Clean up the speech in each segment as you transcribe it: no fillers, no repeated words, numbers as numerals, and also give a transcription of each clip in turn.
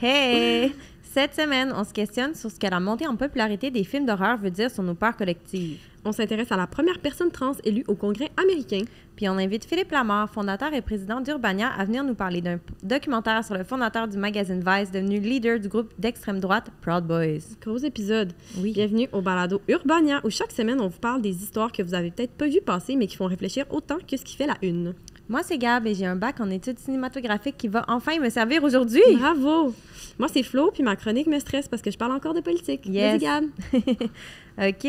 Hey! Cette semaine, on se questionne sur ce que la montée en popularité des films d'horreur veut dire sur nos peurs collectives. On s'intéresse à la première personne trans élue au Congrès américain. Puis on invite Philippe Lamar, fondateur et président d'Urbania, à venir nous parler d'un documentaire sur le fondateur du magazine Vice, devenu leader du groupe d'extrême droite Proud Boys. Gros épisode. Oui. Bienvenue au balado Urbania, où chaque semaine, on vous parle des histoires que vous avez peut-être pas vues passer, mais qui font réfléchir autant que ce qui fait la une. Moi, c'est Gab et j'ai un bac en études cinématographiques qui va enfin me servir aujourd'hui. Bravo! Moi, c'est Flo, puis ma chronique me stresse parce que je parle encore de politique. Yes. Vas-y, Gab. OK.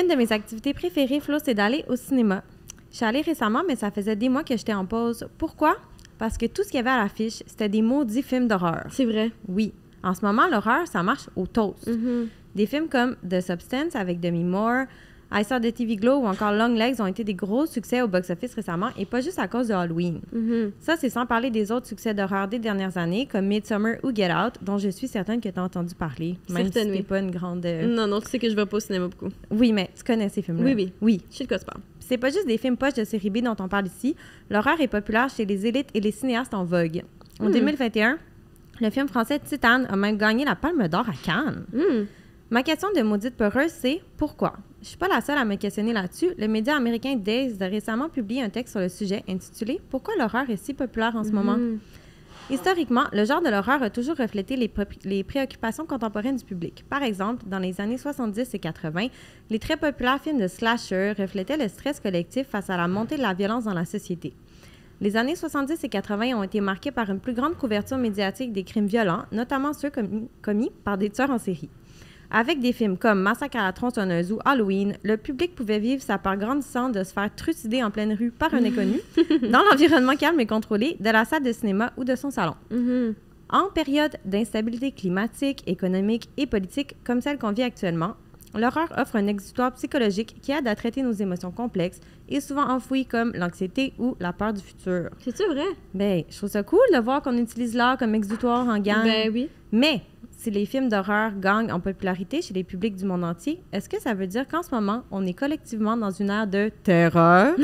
Une de mes activités préférées, Flo, c'est d'aller au cinéma. Je suis allée récemment, mais ça faisait des mois que j'étais en pause. Pourquoi? Parce que tout ce qu'il y avait à l'affiche, c'était des maudits films d'horreur. C'est vrai. Oui. En ce moment, l'horreur, ça marche au toast. Mm-hmm. Des films comme The Substance avec Demi Moore, I Saw the TV Glow ou encore Long Legs ont été des gros succès au box-office récemment et pas juste à cause de Halloween. Mm-hmm. Ça, c'est sans parler des autres succès d'horreur des dernières années, comme Midsommar ou Get Out, dont je suis certaine que tu as entendu parler, même Certaine, si t'es oui. pas une grande... Non, tu sais que je vais pas au cinéma beaucoup. Oui, mais tu connais ces films-là. Oui. Oui. Je sais de quoi tu parles. C'est pas juste des films poches de série B dont on parle ici. L'horreur est populaire chez les élites et les cinéastes en vogue. En 2021, le film français Titane a même gagné la Palme d'Or à Cannes. Ma question de maudite peureuse, c'est pourquoi? Je suis pas la seule à me questionner là-dessus. Le média américain Dazed a récemment publié un texte sur le sujet intitulé « Pourquoi l'horreur est si populaire en ce moment? » Historiquement, le genre de l'horreur a toujours reflété les préoccupations contemporaines du public. Par exemple, dans les années 70 et 80, les très populaires films de slasher reflétaient le stress collectif face à la montée de la violence dans la société. Les années 70 et 80 ont été marquées par une plus grande couverture médiatique des crimes violents, notamment ceux commis par des tueurs en série. Avec des films comme Massacre à la tronçonneuse ou Halloween, le public pouvait vivre sa peur grandissante de se faire trucider en pleine rue par un inconnu, dans l'environnement calme et contrôlé de la salle de cinéma ou de son salon. En période d'instabilité climatique, économique et politique comme celle qu'on vit actuellement, l'horreur offre un exutoire psychologique qui aide à traiter nos émotions complexes et souvent enfouies comme l'anxiété ou la peur du futur. C'est-tu vrai? Ben, je trouve ça cool de voir qu'on utilise l'art comme exutoire en gang. Ben oui. Mais si les films d'horreur gagnent en popularité chez les publics du monde entier, est-ce que ça veut dire qu'en ce moment, on est collectivement dans une ère de terreur?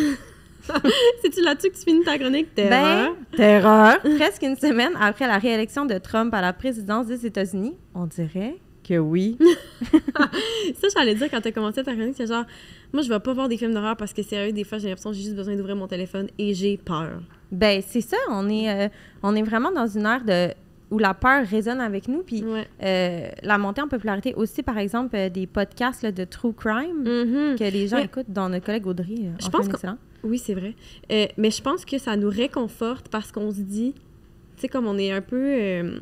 C'est-tu là-dessus que tu finis ta chronique? Terreur? Ben, terreur! Presque une semaine après la réélection de Trump à la présidence des États-Unis, on dirait que oui. Ça, j'allais dire quand t'as commencé ta chronique, c'est genre, moi, je vais pas voir des films d'horreur parce que sérieux, des fois, j'ai l'impression que j'ai juste besoin d'ouvrir mon téléphone et j'ai peur. Ben, c'est ça, on est vraiment dans une ère où la peur résonne avec nous, puis la montée en popularité aussi, par exemple, des podcasts là, de true crime que les gens écoutent, dont notre collègue Audrey Je pense excellent. Oui, c'est vrai. Mais je pense que ça nous réconforte parce qu'on se dit, tu sais, comme on est un peu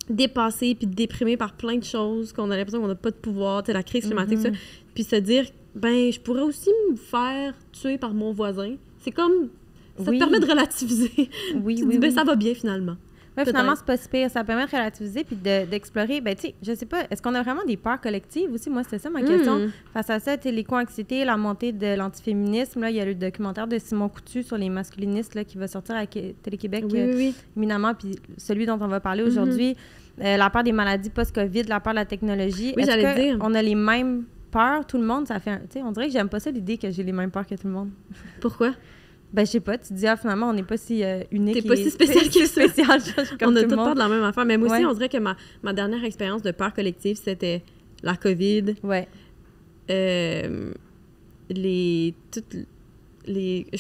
dépassé puis déprimé par plein de choses, qu'on a l'impression qu'on n'a pas de pouvoir, tu sais, la crise climatique, ça, puis se dire, ben, je pourrais aussi me faire tuer par mon voisin. C'est comme, ça te permet de relativiser. Oui, tu te dis, ben, ça va bien finalement. Ouais, finalement, c'est pas si pire. Ça permet de relativiser puis d'explorer. Ben, tu sais, je sais pas, est-ce qu'on a vraiment des peurs collectives aussi? Moi, c'était ça ma question. Face à ça, tu sais, l'éco-anxiété, la montée de l'antiféminisme. Là, il y a le documentaire de Simon Coutu sur les masculinistes là, qui va sortir à Télé-Québec éminemment. Puis celui dont on va parler aujourd'hui, la peur des maladies post-COVID, la peur de la technologie. Oui, j'allais dire. On a les mêmes peurs, tout le monde? Ça fait, tu sais, on dirait que j'aime pas ça l'idée que j'ai les mêmes peurs que tout le monde. Pourquoi? Ben, je sais pas, tu te dis, finalement, on n'est pas si unique. T'es pas si spécial que ça. Comme on a tout toutes le monde. peur de la même affaire. Mais moi aussi, on dirait que ma dernière expérience de peur collective, c'était la COVID. Ouais. Je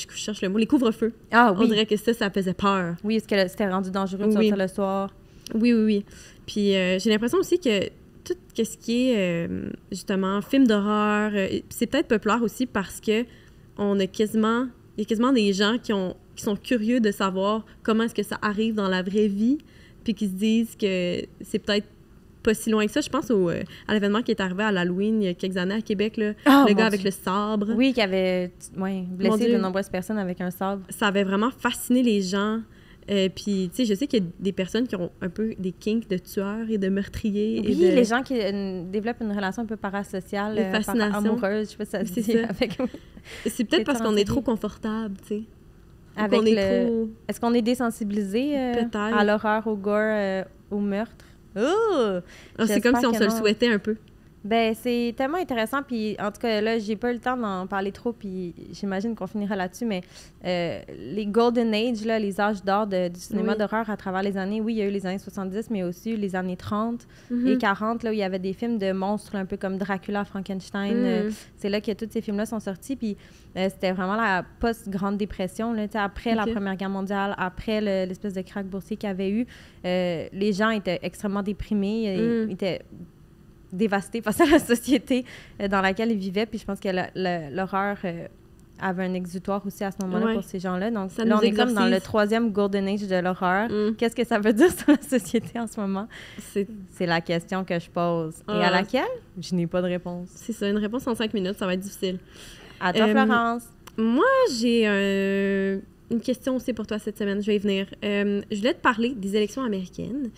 cherche le mot, les couvre-feux. Ah oui. On dirait que ça faisait peur. Oui, est-ce que c'était rendu dangereux de sortir le soir? Oui. Puis j'ai l'impression aussi que tout ce qui est, justement, film d'horreur, c'est peut-être populaire aussi parce que il y a quasiment des gens qui sont curieux de savoir comment est-ce que ça arrive dans la vraie vie, puis qui se disent que c'est peut-être pas si loin que ça. Je pense à l'événement qui est arrivé à l'Halloween il y a quelques années à Québec, là, le gars avec le sabre. Oui, qui avait blessé de nombreuses personnes avec un sabre. Ça avait vraiment fasciné les gens. Puis, tu sais, je sais qu'il y a des personnes qui ont un peu des kinks de tueurs et de meurtriers. Oui, les gens qui développent une relation un peu parasociale, amoureuse, je sais pas si ça se dit. Ça. C'est peut-être parce qu'on est trop confortable, tu sais. Est-ce qu'on est désensibilisé à l'horreur, au gore, au meurtre? C'est comme si on se le souhaitait un peu. Ben, c'est tellement intéressant, puis en tout cas, là, j'ai pas eu le temps d'en parler trop, puis j'imagine qu'on finira là-dessus, mais les Golden Age, là, les âges d'or du cinéma d'horreur à travers les années, oui, il y a eu les années 70, mais aussi les années 30 et 40, là, où il y avait des films de monstres, un peu comme Dracula, Frankenstein. C'est là que tous ces films-là sont sortis, puis c'était vraiment la post-Grande Dépression, là, après la Première Guerre mondiale, après l'espèce de krach boursier qu'il y avait eu. Les gens étaient extrêmement déprimés, ils étaient dévastés face à la société dans laquelle ils vivaient. Puis je pense que l'horreur avait un exutoire aussi à ce moment-là pour ces gens-là. Donc ça là, on est comme dans le 3e Golden Age de l'horreur. Qu'est-ce que ça veut dire sur la société en ce moment? C'est la question que je pose. Et à laquelle, je n'ai pas de réponse. C'est ça, une réponse en 5 minutes, ça va être difficile. À toi, Florence. Moi, j'ai une question aussi pour toi cette semaine. Je vais y venir. Je voulais te parler des élections américaines.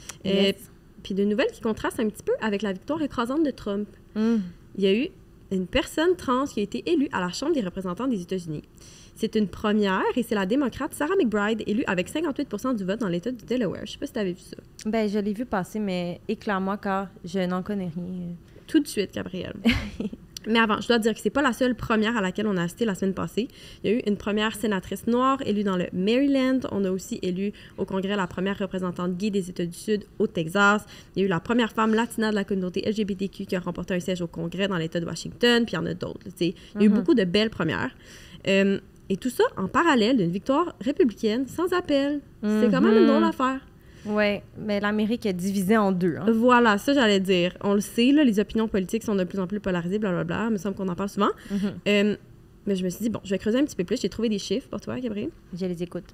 Puis de nouvelles qui contrastent un petit peu avec la victoire écrasante de Trump. Il y a eu une personne trans qui a été élue à la Chambre des représentants des États-Unis. C'est une première et c'est la démocrate Sarah McBride, élue avec 58% du vote dans l'État du Delaware. Je sais pas si tu avais vu ça. Ben, je l'ai vu passer, mais éclaire-moi car je n'en connais rien. Tout de suite, Gabrielle. Mais avant, je dois dire que c'est pas la seule première à laquelle on a assisté la semaine passée. Il y a eu une première sénatrice noire élue dans le Maryland. On a aussi élu au Congrès la première représentante gay des États du Sud au Texas. Il y a eu la première femme latina de la communauté LGBTQ qui a remporté un siège au Congrès dans l'État de Washington. Puis il y en a d'autres. Il y a eu beaucoup de belles premières. Et tout ça en parallèle d'une victoire républicaine sans appel. C'est quand même une drôle affaire. Oui, mais l'Amérique est divisée en deux. Hein. Voilà, ça j'allais dire. On le sait, là, les opinions politiques sont de plus en plus polarisées, blablabla. Il me semble qu'on en parle souvent. Mais je me suis dit, bon, je vais creuser un petit peu plus. J'ai trouvé des chiffres pour toi, Gabrielle. Je les écoute.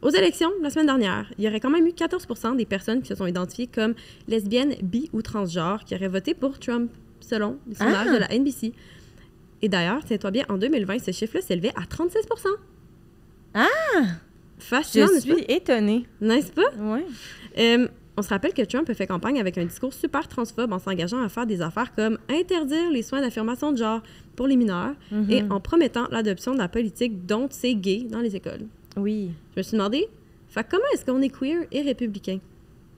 Aux élections, la semaine dernière, il y aurait quand même eu 14% des personnes qui se sont identifiées comme lesbiennes, bi ou transgenres qui auraient voté pour Trump, selon les sondages de la NBC. Et d'ailleurs, tiens-toi bien, en 2020, ce chiffre-là s'élevait à 36%. Ah! Fascinant, je suis étonnée. N'est-ce pas? Oui. On se rappelle que Trump a fait campagne avec un discours super transphobe en s'engageant à faire des affaires comme interdire les soins d'affirmation de genre pour les mineurs et en promettant l'adoption de la politique Don't Say Gay dans les écoles. Oui. Je me suis demandé, comment est-ce qu'on est queer et républicain?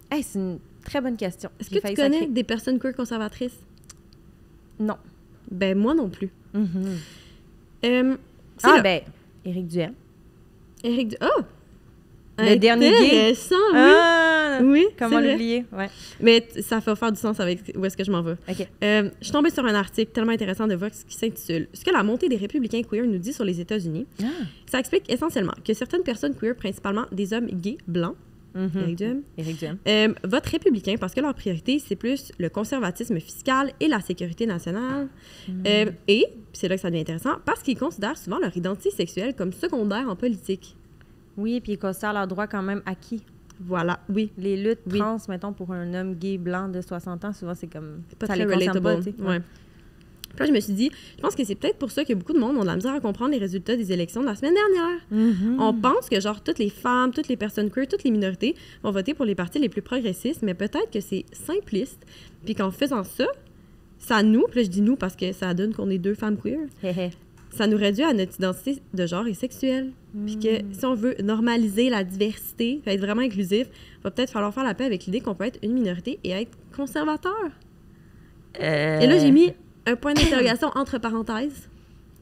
Hey, c'est une très bonne question. Est-ce que tu connais des personnes queer conservatrices? Non. Ben, moi non plus. Ben, Éric Duhem. Oh! Le dernier gay. Oui, comment l'oublier? Ouais. Mais ça fait faire du sens avec où est-ce que je m'en vais. OK. Je suis tombée sur un article tellement intéressant de Vox qui s'intitule « Ce que la montée des républicains queer nous dit sur les États-Unis ». Ça explique essentiellement que certaines personnes queer, principalement des hommes gays blancs, Éric Duhem, votent républicain parce que leur priorité, c'est plus le conservatisme fiscal et la sécurité nationale. Et, c'est là que ça devient intéressant, parce qu'ils considèrent souvent leur identité sexuelle comme secondaire en politique. Oui, puis ils considèrent leurs droits quand même acquis. Voilà, oui. Les luttes trans, mettons, pour un homme gay blanc de 60 ans, souvent, c'est comme... Pas ça très relatable. Ouais. Puis là, je me suis dit, je pense que c'est peut-être pour ça que beaucoup de monde ont de la misère à comprendre les résultats des élections de la semaine dernière. On pense que, genre, toutes les femmes, toutes les personnes queer, toutes les minorités vont voter pour les partis les plus progressistes, mais peut-être que c'est simpliste, puis qu'en faisant ça, ça nous, puis là, je dis nous parce que ça donne qu'on est 2 femmes queer, ça nous réduit à notre identité de genre et sexuelle. Puis que si on veut normaliser la diversité, être vraiment inclusif, il va peut-être falloir faire la paix avec l'idée qu'on peut être une minorité et être conservateur. Et là, j'ai mis un point d'interrogation entre parenthèses.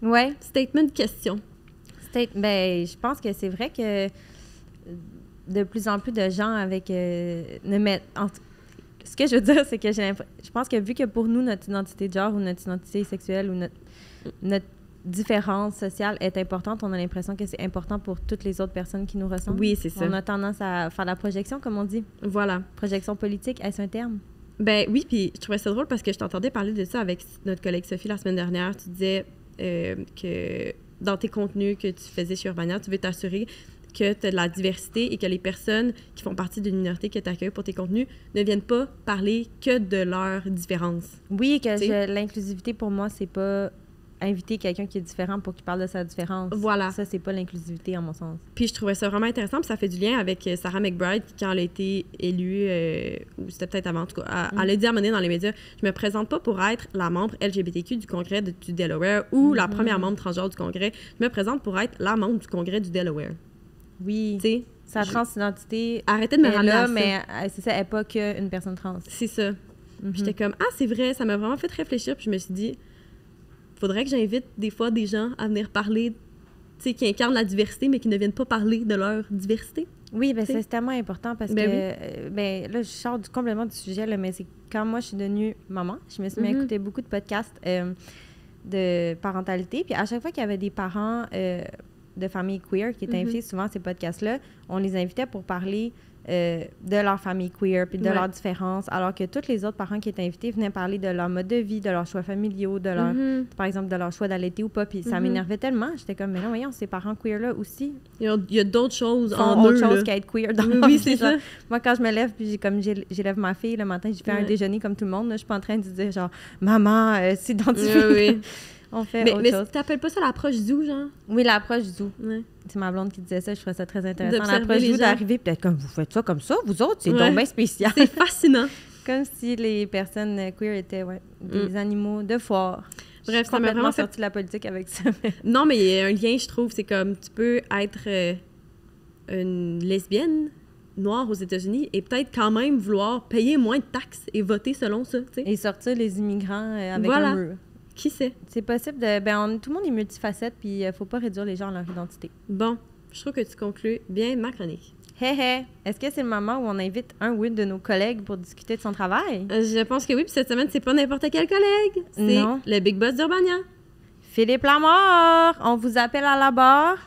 Ouais. Statement de question. Ben, je pense que c'est vrai que de plus en plus de gens avec... Ce que je veux dire, c'est que je pense que vu que pour nous, notre identité de genre ou notre identité sexuelle ou notre différence sociale est importante, on a l'impression que c'est important pour toutes les autres personnes qui nous ressemblent. Oui, c'est ça. On a tendance à faire la projection, comme on dit. Voilà. Projection politique, est-ce un terme? Ben oui, puis je trouvais ça drôle parce que je t'entendais parler de ça avec notre collègue Sophie la semaine dernière. Tu disais que dans tes contenus que tu faisais sur Urbania, tu veux t'assurer que tu as de la diversité et que les personnes qui font partie d'une minorité que tu accueilles pour tes contenus ne viennent pas parler que de leurs différences. Oui, que l'inclusivité, pour moi, c'est pas inviter quelqu'un qui est différent pour qu'il parle de sa différence. Voilà. Ça, c'est pas l'inclusivité, à mon sens. Puis je trouvais ça vraiment intéressant, puis ça fait du lien avec Sarah McBride, qui, quand elle a été élue, ou c'était peut-être avant, en tout cas, elle a dit à un moment donné dans les médias, je me présente pas pour être la membre LGBTQ du Congrès du Delaware ou la première membre transgenre du Congrès, je me présente pour être la membre du Congrès du Delaware. Oui. Tu sais, sa transidentité. Arrêtez de me ramener là, à ça. Mais c'est ça, elle n'est pas qu'une personne trans. C'est ça. Puis j'étais comme, ah, c'est vrai, ça m'a vraiment fait réfléchir. Puis je me suis dit, faudrait que j'invite des fois des gens à venir parler, tu sais, qui incarnent la diversité, mais qui ne viennent pas parler de leur diversité. Oui, ben c'est tellement important parce que, ben là, je sors complètement du sujet, là, mais c'est quand moi, je suis devenue maman, je me suis mis à écouter beaucoup de podcasts de parentalité. Puis à chaque fois qu'il y avait des parents de familles queer qui étaient invités souvent à ces podcasts-là, on les invitait pour parler de leur famille queer puis de leurs différences, alors que tous les autres parents qui étaient invités venaient parler de leur mode de vie, de leurs choix familiaux, de leur, par exemple, de leur choix d'allaiter ou pas. Puis ça m'énervait tellement. J'étais comme, mais non, voyons, ces parents queer-là aussi. Il y a d'autres choses en eux. Autre chose qu'être queer dans leur oui, vie, c'est ça. Moi, quand je me lève, puis j'élève ma fille le matin, j'ai fait un déjeuner comme tout le monde. Là, je suis pas en train de dire, genre, maman, s'identifie. Oui. On fait autre chose. Mais t'appelles pas ça l'approche zoo, genre? Oui, l'approche zoo. Ouais. C'est ma blonde qui disait ça, je trouvais ça très intéressant. L'approche zoo d'arriver, peut-être comme vous faites ça comme ça, vous autres, c'est donc bien spécial. C'est fascinant. Comme si les personnes queer étaient des animaux de foire. Bref, ça m'a vraiment sorti de la politique avec ça. Non, mais il y a un lien, je trouve, c'est comme tu peux être une lesbienne noire aux États-Unis et peut-être quand même vouloir payer moins de taxes et voter selon ça, tu sais. Et sortir les immigrants avec un mur. Qui sait? C'est possible de... tout le monde est multifacette, puis il faut pas réduire les gens à leur identité. Bon, je trouve que tu conclus bien ma chronique. Hé, est-ce que c'est le moment où on invite un ou une de nos collègues pour discuter de son travail? Je pense que oui, puis cette semaine, c'est pas n'importe quel collègue. C'est le Big Boss d'Urbania. Philippe Lamar! On vous appelle à la barre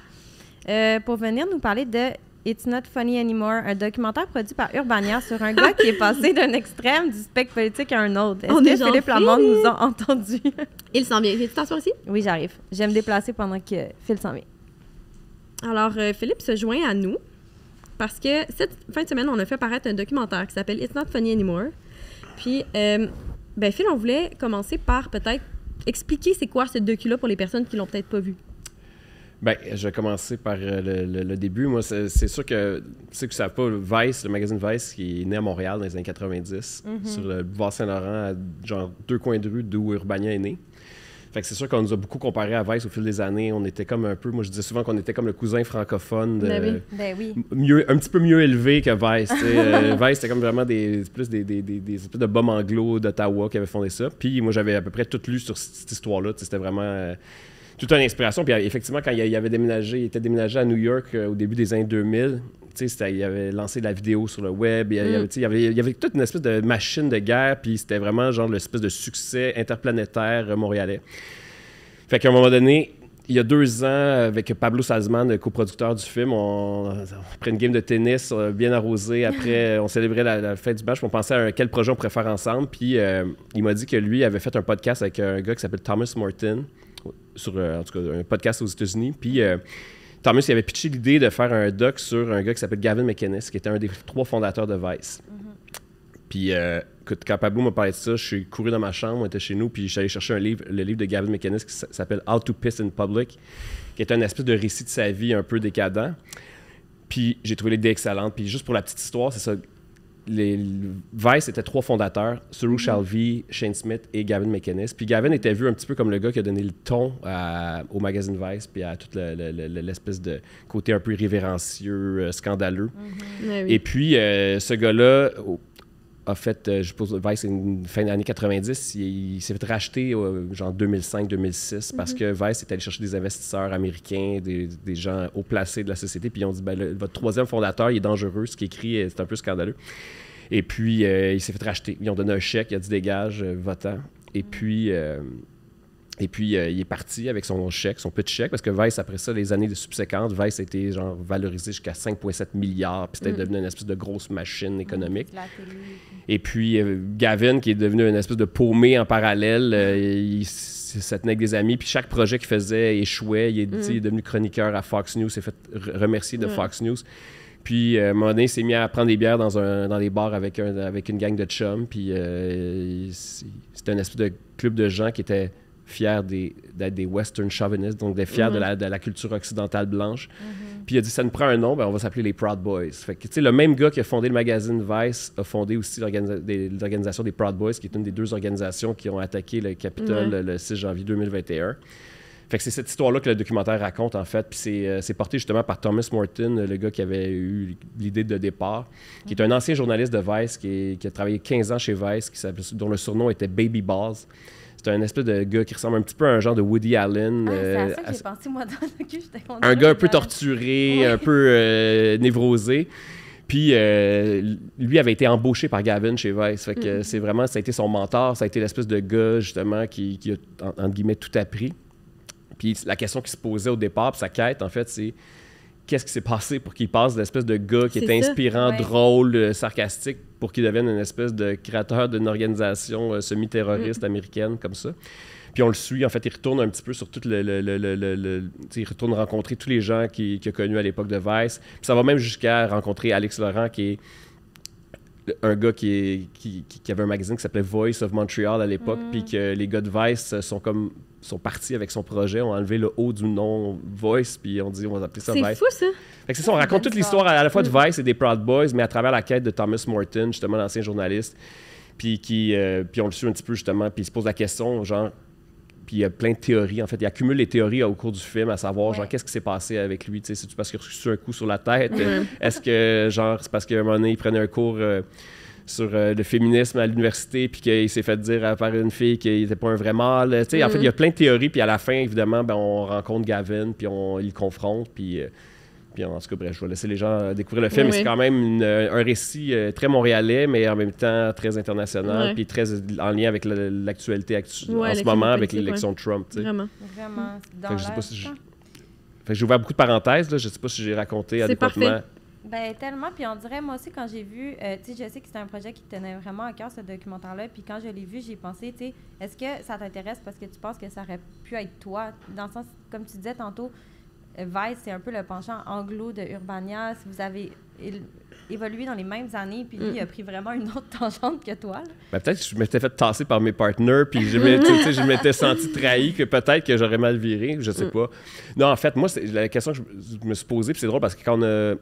pour venir nous parler de It's Not Funny Anymore, un documentaire produit par Urbania sur un gars qui est passé d'un extrême du spectre politique à un autre. Est-ce que Philippe Lamar nous a entendus? Il s'en vient. Viens-tu t'asseoir ici? Oui, j'arrive. Je vais me déplacer pendant que Phil s'en vient. Alors, Philippe se joint à nous parce que cette fin de semaine, on a fait paraître un documentaire qui s'appelle It's Not Funny Anymore. Puis, Phil, on voulait commencer par peut-être expliquer c'est quoi ce docu-là pour les personnes qui l'ont peut-être pas vu. Bien, je vais commencer par le début. Moi, c'est sûr que, tu sais que ça savent pas, Vice, le magazine Vice, qui est né à Montréal dans les années 90, sur le boulevard Saint-Laurent, à genre 2 coins de rue d'où Urbania est né. Fait que c'est sûr qu'on nous a beaucoup comparé à Vice au fil des années. On était comme un peu, moi je disais souvent qu'on était comme le cousin francophone un petit peu mieux élevé que Vice. Vice, c'était comme vraiment des espèces de bombes anglo d'Ottawa qui avaient fondé ça. Puis moi j'avais à peu près tout lu sur cette histoire-là. C'était vraiment... toute une inspiration. Puis effectivement, quand il était déménagé à New York au début des années 2000, il avait lancé de la vidéo sur le web. Il y avait toute une espèce de machine de guerre. Puis c'était vraiment genre l'espèce de succès interplanétaire montréalais. Fait qu'à un moment donné, il y a 2 ans, avec Pablo Salzman, le coproducteur du film, après une game de tennis bien arrosée, après, on célébrait la fête du match, on pensait à quel projet on pourrait faire ensemble. Puis il m'a dit que lui avait fait un podcast avec un gars qui s'appelle Thomas Morton, sur en tout cas un podcast aux États-Unis. Puis Thomas il avait pitché l'idée de faire un doc sur un gars qui s'appelle Gavin McInnes, qui était un des 3 fondateurs de Vice. Puis quand Pablo m'a parlé de ça, je suis couru dans ma chambre, on était chez nous, puis je suis allé chercher le livre de Gavin McInnes qui s'appelle How to Piss in Public, qui est un espèce de récit de sa vie un peu décadent. Puis j'ai trouvé l'idée excellente. Puis juste pour la petite histoire, c'est ça. Vice était 3 fondateurs, Suru Shalvey, Shane Smith et Gavin McInnes. Puis Gavin était vu un petit peu comme le gars qui a donné le ton au magazine Vice, puis à toute l'espèce de côté un peu irrévérencieux, scandaleux. Et puis, ce gars-là a fait, je suppose, Vice, une fin des années 90, il s'est fait racheter genre 2005-2006 parce que Vice est allé chercher des investisseurs américains, des gens haut placés de la société, puis ils ont dit, votre 3e fondateur, il est dangereux, ce qu'il écrit, c'est un peu scandaleux. Et puis, il s'est fait racheter. Ils ont donné un chèque, il a dit, dégage, votant. Et puis, il est parti avec son chèque, son petit chèque, parce que Vice, après ça, les années subséquentes, Vice a été genre valorisé jusqu'à 5,7 milliards, puis c'était devenu une espèce de grosse machine économique. Et puis, Gavin, qui est devenu une espèce de paumé en parallèle, il se tenait avec des amis, puis chaque projet qu'il faisait échouait. Il est devenu chroniqueur à Fox News, s'est fait remercier de Fox News. Puis, à un moment donné, il s'est mis à prendre des bières dans les bars avec une gang de chums, puis c'était une espèce de club de gens qui étaient fiers d'être des western chauvinistes, donc d'être fiers de la culture occidentale blanche. Puis il a dit, ça nous prend un nom, on va s'appeler les Proud Boys. Fait que, tu sais, le même gars qui a fondé le magazine Vice a fondé aussi l'organisation des Proud Boys, qui est une des 2 organisations qui ont attaqué le Capitole le 6 janvier 2021. Fait que c'est cette histoire-là que le documentaire raconte, en fait. Puis c'est porté justement par Thomas Morton, le gars qui avait eu l'idée de départ, qui est un ancien journaliste de Vice, qui a travaillé 15 ans chez Vice, dont le surnom était Baby Balls. C'est un espèce de gars qui ressemble un petit peu à un genre de Woody Allen. C'est à ça que j'ai pensé, moi, dans le docu. Un gars un peu torturé, un peu névrosé. Puis lui avait été embauché par Gavin chez Vice. Fait que ça a été son mentor, ça a été l'espèce de gars, justement, qui a, entre guillemets, tout appris. Puis la question qui se posait au départ, puis sa quête, en fait, c'est qu'est-ce qui s'est passé pour qu'il passe de l'espèce de gars qui était inspirant, drôle, sarcastique, pour qu'il devienne une espèce de créateur d'une organisation semi-terroriste américaine comme ça. Puis on le suit, en fait, il retourne un petit peu sur tout il retourne rencontrer tous les gens qu'il a connus à l'époque de Vice. Puis ça va même jusqu'à rencontrer Alex Laurent, qui est un gars qui avait un magazine qui s'appelait Voice of Montreal à l'époque, puis que les gars de Vice sont partis avec son projet, ont enlevé le haut du nom Voice, puis on dit on va appeler ça Vice. C'est fou, ça! Fait que c'est ça, on raconte toute l'histoire à la fois de Vice et des Proud Boys, mais à travers la quête de Thomas Morton, justement, l'ancien journaliste, puis on le suit un petit peu, justement, puis il se pose la question, genre, puis il y a plein de théories, en fait. Il accumule les théories au cours du film, à savoir, genre, qu'est-ce qui s'est passé avec lui, tu sais, c'est-tu parce qu'il a reçu un coup sur la tête? Est-ce que, genre, c'est parce qu'à un moment donné, il prenait un cours sur le féminisme à l'université, puis qu'il s'est fait dire par une fille qu'il n'était pas un vrai mâle, tu sais, en fait, il y a plein de théories, puis à la fin, évidemment, ben, on rencontre Gavin, puis il le confronte, puis en tout cas, bref, je vais laisser les gens découvrir le film. Mais c'est quand même un récit très montréalais, mais en même temps très international, puis très en lien avec l'actualité en ce moment, avec l'élection de Trump. T'sais. Vraiment. Dans je sais pas si j'ai ouvert beaucoup de parenthèses, là, je sais pas si j'ai raconté adéquatement. Parfait. Ben tellement, puis on dirait, moi aussi, quand j'ai vu, tu sais, je sais que c'était un projet qui tenait vraiment à cœur, ce documentaire-là, puis quand je l'ai vu, j'ai pensé, tu sais, est-ce que ça t'intéresse parce que tu penses que ça aurait pu être toi? Dans le sens, comme tu disais tantôt, Vice, c'est un peu le penchant anglo de Urbania. Si vous avez évolué dans les mêmes années, puis lui, il a pris vraiment une autre tangente que toi. Ben, peut-être que je m'étais fait tasser par mes partners, puis je m'étais senti trahi, que peut-être que j'aurais mal viré, je sais pas. Non, en fait, moi, c'est la question que je me suis posée, puis c'est drôle parce que quand on a...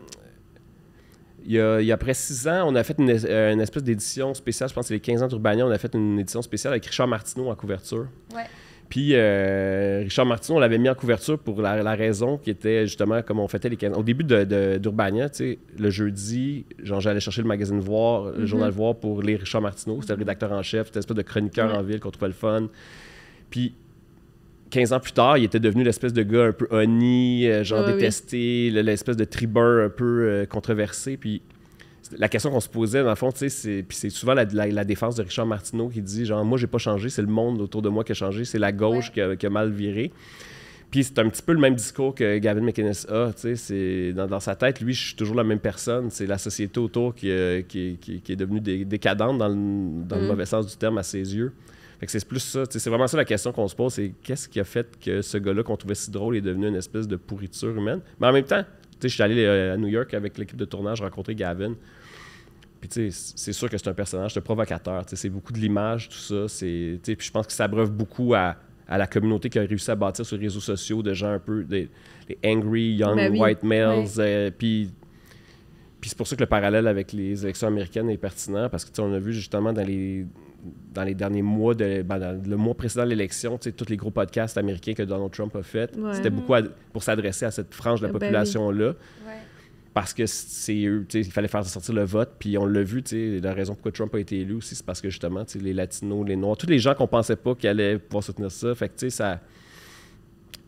Il y a après 6 ans, on a fait une espèce d'édition spéciale, je pense que c'est les 15 ans d'Urbania, on a fait une édition spéciale avec Richard Martineau en couverture. Ouais. Puis Richard Martineau, on l'avait mis en couverture pour la raison qui était justement comme on fêtait les 15 ans. Au début d'Urbania, tu sais, le jeudi, genre j'allais chercher le magazine Voir, le journal Voir pour lire Richard Martineau. C'était le rédacteur en chef, c'était une espèce de chroniqueur en ville qu'on trouvait le fun. Puis 15 ans plus tard, il était devenu l'espèce de gars un peu honey, genre détesté, l'espèce de tribun un peu controversé. Puis la question qu'on se posait, dans le fond, tu sais, c'est souvent la défense de Richard Martineau qui dit, genre, moi, j'ai pas changé, c'est le monde autour de moi qui a changé, c'est la gauche qui a mal viré. Puis c'est un petit peu le même discours que Gavin McInnes a, tu sais, c'est dans sa tête, lui, je suis toujours la même personne, c'est la société autour qui est devenue décadente dans le mauvais sens du terme à ses yeux. Fait que c'est plus ça, tu sais, c'est vraiment ça la question qu'on se pose, c'est qu'est-ce qui a fait que ce gars-là qu'on trouvait si drôle est devenu une espèce de pourriture humaine. Mais en même temps, tu sais, je suis allé à New York avec l'équipe de tournage, rencontrer Gavin. Puis, tu sais, c'est sûr que c'est un personnage de provocateur. Tu sais, c'est beaucoup de l'image, tout ça. Tu sais, puis je pense que ça abreuve beaucoup à la communauté qui a réussi à bâtir sur les réseaux sociaux de gens un peu, les angry, young, white males. Puis c'est pour ça que le parallèle avec les élections américaines est pertinent, parce que, tu sais, on a vu justement dans les derniers mois, dans le mois précédent de l'élection, tu sais, tous les gros podcasts américains que Donald Trump a fait, c'était beaucoup pour s'adresser à cette frange de la population-là. Parce que il fallait faire sortir le vote, puis on l'a vu, la raison pourquoi Trump a été élu aussi, c'est parce que justement, les Latinos, les Noirs, tous les gens qu'on pensait pas qu'ils allaient pouvoir soutenir ça, fait que tu sais, ça...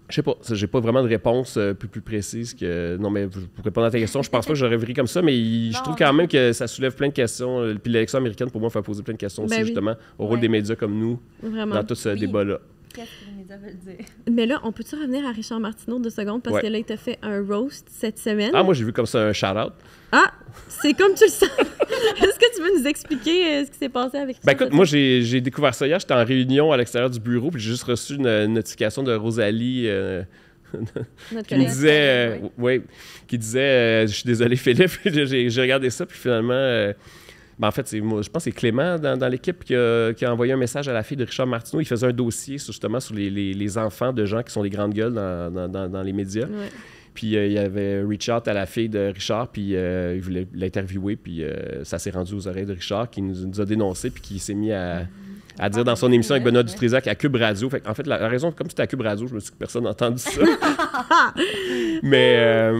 Je sais pas, j'ai pas vraiment de réponse plus précise que... Non, mais pour répondre à ta question, je pense pas que j'aurais viré comme ça, mais je trouve quand même que ça soulève plein de questions, puis l'élection américaine, pour moi, fait poser plein de questions aussi, justement, au rôle des médias comme nous, dans tout ce débat-là. Qu'est-ce que les médias veulent dire? Mais là, on peut-tu revenir à Richard Martineau 2 secondes? Parce que là, il t'a fait un roast cette semaine. Ah, moi, j'ai vu comme ça un shout-out. Ah, c'est comme tu le sens. Est-ce que tu veux nous expliquer ce qui s'est passé avec ça? Ben écoute, moi, j'ai découvert ça hier. J'étais en réunion à l'extérieur du bureau, puis j'ai juste reçu une notification de Rosalie qui me disait... qui disait je suis désolé, Philippe. j'ai regardé ça, puis finalement... Ben en fait, je pense que c'est Clément dans l'équipe qui a envoyé un message à la fille de Richard Martineau. Il faisait un dossier justement sur les enfants de gens qui sont des grandes gueules dans les médias. Ouais. Puis il y avait reach out à la fille de Richard, puis il voulait l'interviewer, puis ça s'est rendu aux oreilles de Richard qui nous a dénoncé, puis qui s'est mis à à dire dans son émission avec Benoît Dutrisac à Cube Radio. Fait en fait, la raison, comme c'était à Cube Radio, je me suis dit que personne n'a entendu ça. Mais,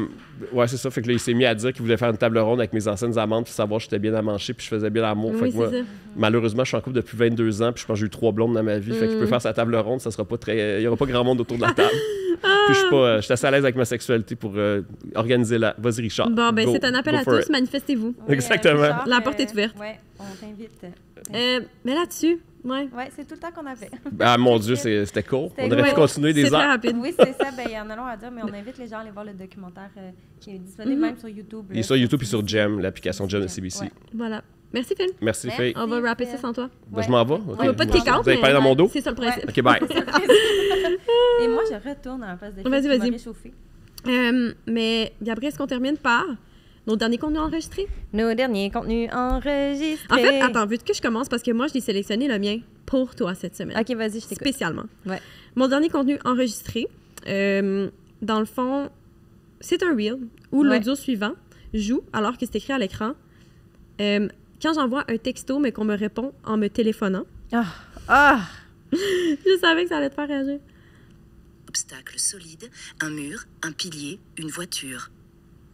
ouais, c'est ça. Fait que là, il s'est mis à dire qu'il voulait faire une table ronde avec mes anciennes amantes pour savoir si j'étais bien amanché puis je faisais bien l'amour. Fait que moi, malheureusement, je suis en couple depuis 22 ans puis je pense que j'ai eu 3 blondes dans ma vie. Fait qu'il peut faire sa table ronde, ça sera pas très... Il y aura pas grand monde autour de la table. Puis je suis assez à l'aise avec ma sexualité pour organiser la... Vas-y, Richard. Bon, ben c'est un appel à tous, manifestez-vous. Oui, exactement. Richard, la porte est ouverte. Ouais, on t'invite. Mais là-dessus, ouais, c'est tout le temps qu'on avait. Ah, mon Dieu, c'était court. On aurait pu continuer des heures. C'est très rapide. Oui, c'est ça. Ben, il y en a long à dire, mais on invite les gens à aller voir le documentaire qui est disponible même sur YouTube. Il est sur YouTube et sur Gem, l'application Gem de CBC. Ouais. Voilà. Merci, Phil. Merci, Faye. On va rapper ça sans toi. Ben, je m'en vais. Okay. On va pas de kick-out. Vous avez parlé dans mon dos? C'est ça le principe. OK, bye. Et moi, je retourne à la place de Phil. Vas-y. Réchauffer. Mais, Gabrielle, est-ce qu'on termine par nos derniers contenus enregistrés? Nos derniers contenus enregistrés. En fait, attends, veux que je commence? Parce que moi, je l'ai sélectionné le mien pour toi cette semaine. OK, vas-y, je t'écoute. Spécialement. Ouais. Mon dernier contenu enregistré, dans le fond, c'est un reel où l'audio suivant joue alors que c'est écrit à l'écran. Quand j'envoie un texto, mais qu'on me répond en me téléphonant. Je savais que ça allait te faire réagir. Obstacle solide, un mur, un pilier, une voiture.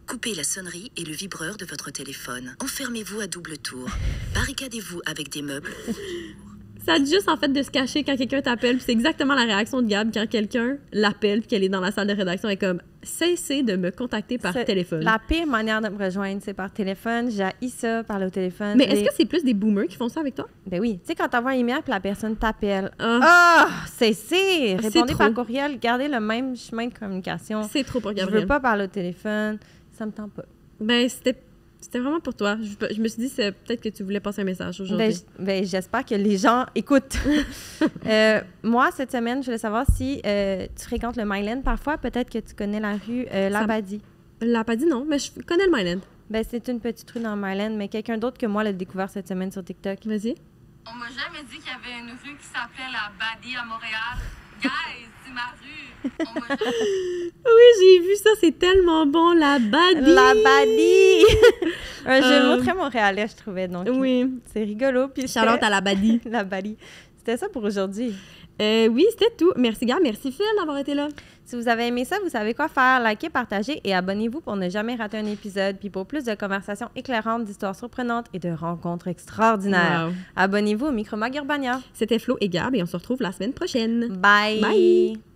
Coupez la sonnerie et le vibreur de votre téléphone. Enfermez-vous à double tour. Barricadez-vous avec des meubles. Ça dit juste en fait de se cacher quand quelqu'un t'appelle. Puis c'est exactement la réaction de Gab quand quelqu'un l'appelle puis qu'elle est dans la salle de rédaction. Elle est comme « Cessez de me contacter par téléphone ». La pire manière de me rejoindre, c'est par téléphone. J'haïs ça, parler au téléphone. Mais est-ce que c'est plus des boomers qui font ça avec toi? Ben oui. Tu sais, quand t'envoies un email puis la personne t'appelle. Cessez! Répondez par courriel. Gardez le même chemin de communication. C'est trop pour Gabrielle. Je veux pas parler au téléphone. Ça me tente pas. Ben, c'était vraiment pour toi. Je me suis dit, c'est peut-être que tu voulais passer un message aujourd'hui. Ben, j'espère que les gens écoutent. Moi, cette semaine, je voulais savoir si tu fréquentes le Myland parfois. Peut-être que tu connais la rue Labadie. Labadie, non, mais je connais le Myland. Ben, c'est une petite rue dans le Myland, mais quelqu'un d'autre que moi l'a découvert cette semaine sur TikTok. Vas-y. On m'a jamais dit qu'il y avait une rue qui s'appelait Labadie à Montréal. Guys, c'est ma rue. On m'a jamais... Oui, j'ai vu ça, c'est tellement bon, Labadie. Labadie! Un jeu de mots très montréalais, je trouvais. Donc, oui. C'est rigolo. Puis Charlotte à Labadie. Labadie. C'était ça pour aujourd'hui. Oui, c'était tout. Merci, Gab. Merci, Phil, d'avoir été là. Si vous avez aimé ça, vous savez quoi faire. Likez, partagez et abonnez-vous pour ne jamais rater un épisode. Puis pour plus de conversations éclairantes, d'histoires surprenantes et de rencontres extraordinaires. Wow. Abonnez-vous au Micro-Mag Urbania. C'était Flo et Gab et on se retrouve la semaine prochaine. Bye! Bye!